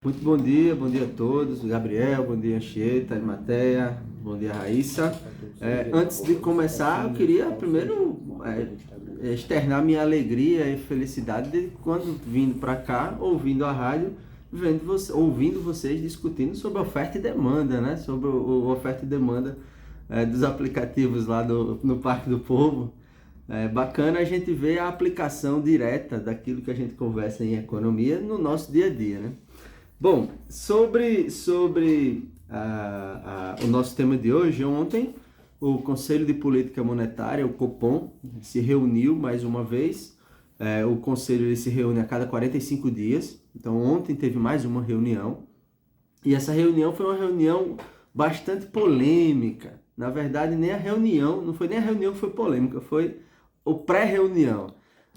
Muito bom dia a todos, Gabriel, bom dia Anchieta, Matéia, bom dia Raíssa. Antes de começar, eu queria primeiro externar minha alegria e felicidade de quando vindo para cá, ouvindo a rádio, ouvindo vocês discutindo sobre oferta e demanda, né? Sobre o oferta e demanda dos aplicativos lá no Parque do Povo. É bacana a gente ver a aplicação direta daquilo que a gente conversa em economia no nosso dia a dia, né? Bom, sobre o nosso tema de hoje, ontem o Conselho de Política Monetária, o Copom, se reuniu mais uma vez. O Conselho ele se reúne a cada 45 dias, então ontem teve mais uma reunião. E essa reunião foi uma reunião bastante polêmica. Na verdade, nem a reunião, não foi nem a reunião que foi polêmica, foi o pré-reunião.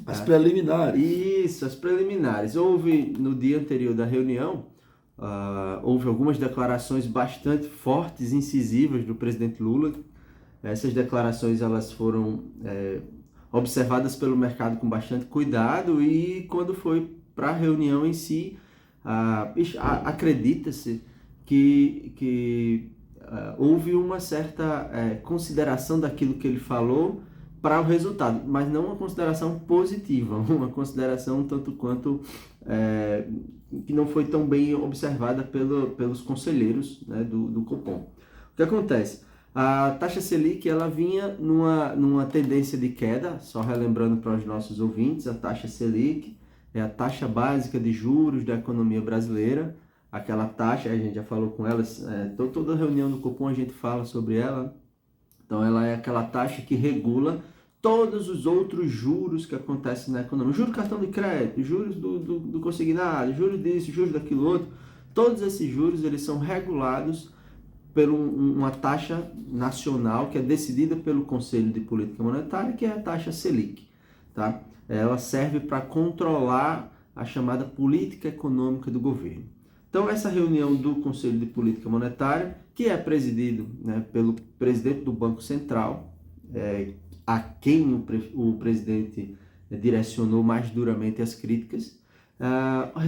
As preliminares. Isso, as preliminares. Houve, no dia anterior da reunião, houve algumas declarações bastante fortes, incisivas do presidente Lula. Essas declarações elas foram observadas pelo mercado com bastante cuidado e quando foi para a reunião em si, acredita-se que houve uma certa consideração daquilo que ele falou para o resultado, mas não uma consideração positiva, uma consideração tanto quanto que não foi tão bem observada pelos conselheiros, né, do Copom. O que acontece? A taxa Selic ela vinha numa tendência de queda, só relembrando para os nossos ouvintes, a taxa Selic é a taxa básica de juros da economia brasileira, aquela taxa, a gente já falou com elas, toda reunião do Copom a gente fala sobre ela. Então ela é aquela taxa que regula todos os outros juros que acontecem na economia. Juros do cartão de crédito, juros do consignado, juros disso, juros daquilo outro. Todos esses juros eles são regulados por uma taxa nacional que é decidida pelo Conselho de Política Monetária, que é a taxa Selic. Tá? Ela serve para controlar a chamada política econômica do governo. Então, essa reunião do Conselho de Política Monetária, que é presidido, né, pelo presidente do Banco Central, a quem o presidente direcionou mais duramente as críticas,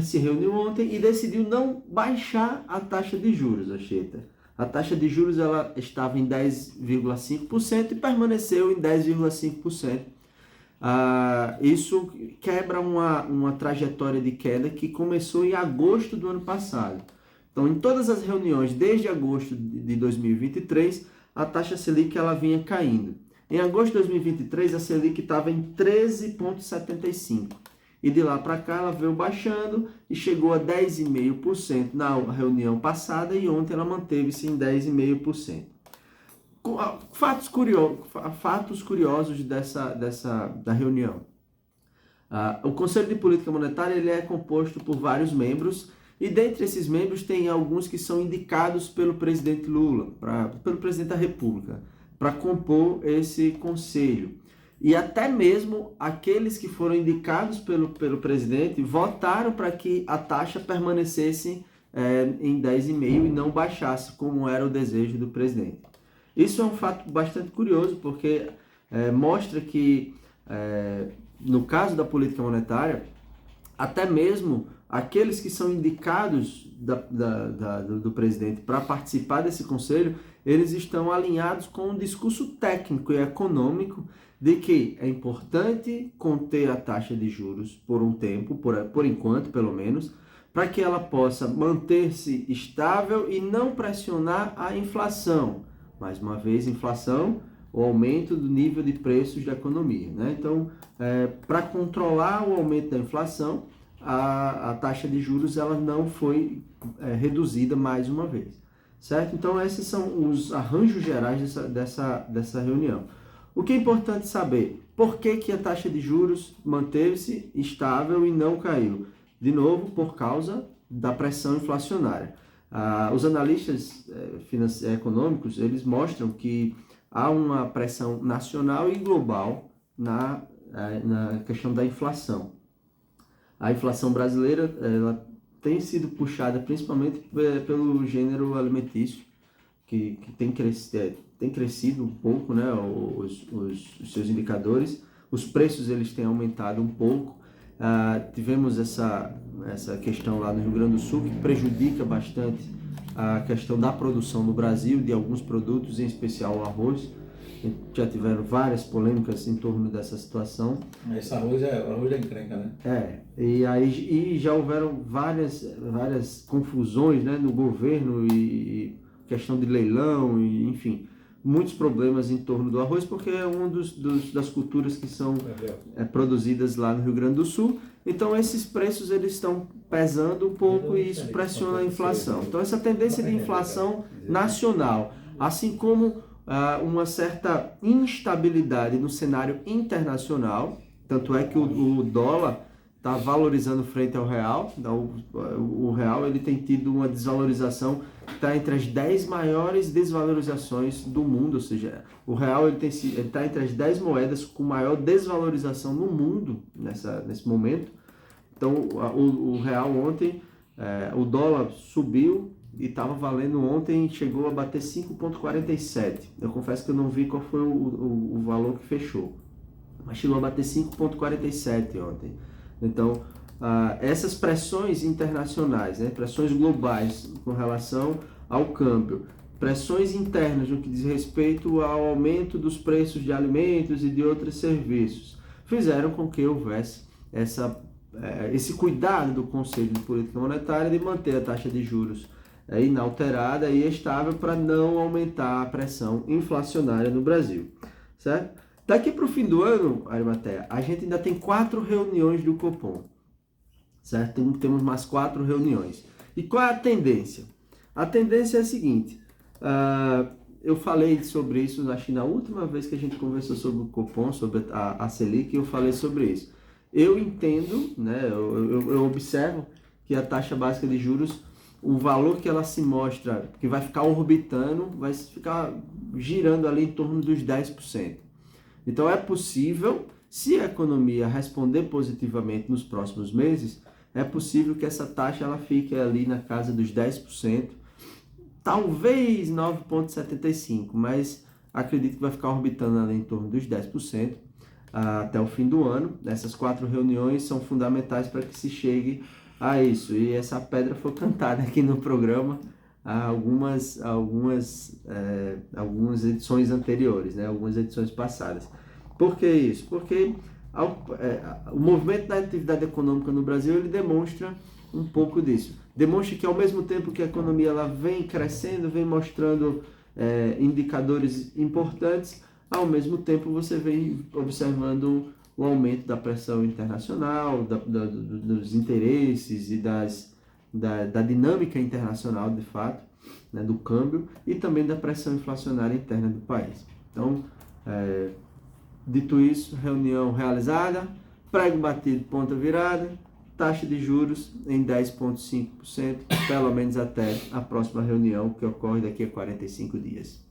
se reuniu ontem e decidiu não baixar a taxa de juros, Anchieta. A taxa de juros ela estava em 10,5% e permaneceu em 10,5%. Isso quebra uma trajetória de queda que começou em agosto do ano passado. Então, em todas as reuniões, desde agosto de 2023, a taxa Selic ela vinha caindo. Em agosto de 2023, a Selic estava em 13,75%. E de lá para cá, ela veio baixando e chegou a 10,5% na reunião passada e ontem ela manteve-se em 10,5%. Fatos curiosos da reunião. O Conselho de Política Monetária ele é composto por vários membros e dentre esses membros tem alguns que são indicados pelo presidente Lula, pelo presidente da República, para compor esse conselho. E até mesmo aqueles que foram indicados pelo presidente votaram para que a taxa permanecesse em 10,5% e não baixasse, como era o desejo do presidente. Isso é um fato bastante curioso, porque mostra que, no caso da política monetária, até mesmo aqueles que são indicados do presidente para participar desse conselho, eles estão alinhados com um discurso técnico e econômico de que é importante conter a taxa de juros por um tempo, por enquanto pelo menos, para que ela possa manter-se estável e não pressionar a inflação. Mais uma vez, inflação, o aumento do nível de preços da economia, né? Então, para controlar o aumento da inflação, a taxa de juros ela não foi reduzida mais uma vez, certo? Então, esses são os arranjos gerais dessa reunião. O que é importante saber? Por que a taxa de juros manteve-se estável e não caiu? De novo, por causa da pressão inflacionária. Os analistas econômicos, eles mostram que há uma pressão nacional e global na questão da inflação. A inflação brasileira ela tem sido puxada principalmente pelo gênero alimentício, que tem crescido um pouco, né, os seus indicadores. Os preços eles têm aumentado um pouco Tivemos essa questão lá no Rio Grande do Sul que prejudica bastante a questão da produção no Brasil de alguns produtos, em especial o arroz. Já tiveram várias polêmicas em torno dessa situação. Esse arroz é encrenca, né? E já houveram várias confusões, né, no governo e questão de leilão, e, enfim, muitos problemas em torno do arroz, porque é uma das culturas que são produzidas lá no Rio Grande do Sul. Então, esses preços eles estão pesando um pouco e isso pressiona a inflação. Então, essa tendência de inflação nacional, assim como uma certa instabilidade no cenário internacional, tanto é que o dólar está valorizando frente ao real. Então, o real ele tem tido uma desvalorização que está entre as 10 maiores desvalorizações do mundo, ou seja, o real ele está entre as 10 moedas com maior desvalorização no mundo nesse momento. Então, o real ontem, o dólar subiu e estava valendo ontem, chegou a bater 5,47. Eu confesso que eu não vi qual foi o valor que fechou, mas chegou a bater 5,47 ontem. Então, essas pressões internacionais, né, pressões globais com relação ao câmbio, pressões internas no que diz respeito ao aumento dos preços de alimentos e de outros serviços, fizeram com que houvesse esse cuidado do Conselho de Política Monetária de manter a taxa de juros inalterada e estável para não aumentar a pressão inflacionária no Brasil, certo? Daqui para o fim do ano, Arimatea, a gente ainda tem 4 reuniões do Copom, certo? Temos mais 4 reuniões. E qual é a tendência? A tendência é a seguinte, eu falei sobre isso, acho que na última vez que a gente conversou sobre o Copom, sobre a Selic, eu falei sobre isso. Eu entendo, né, eu observo que a taxa básica de juros, o valor que ela se mostra, que vai ficar orbitando, vai ficar girando ali em torno dos 10%. Então é possível, se a economia responder positivamente nos próximos meses, é possível que essa taxa ela fique ali na casa dos 10%, talvez 9,75%, mas acredito que vai ficar orbitando ali em torno dos 10% até o fim do ano. Essas 4 reuniões são fundamentais para que se chegue a isso. E essa pedra foi cantada aqui no programa há algumas edições anteriores, né? Algumas edições passadas. Por que isso? Porque o movimento da atividade econômica no Brasil ele demonstra um pouco disso. Demonstra que ao mesmo tempo que a economia ela vem crescendo, vem mostrando indicadores importantes, ao mesmo tempo você vem observando o aumento da pressão internacional, dos interesses e da dinâmica internacional, de fato, né, do câmbio, e também da pressão inflacionária interna do país. Então, dito isso, reunião realizada, prego batido, ponta virada, taxa de juros em 10,5%, pelo menos até a próxima reunião, que ocorre daqui a 45 dias.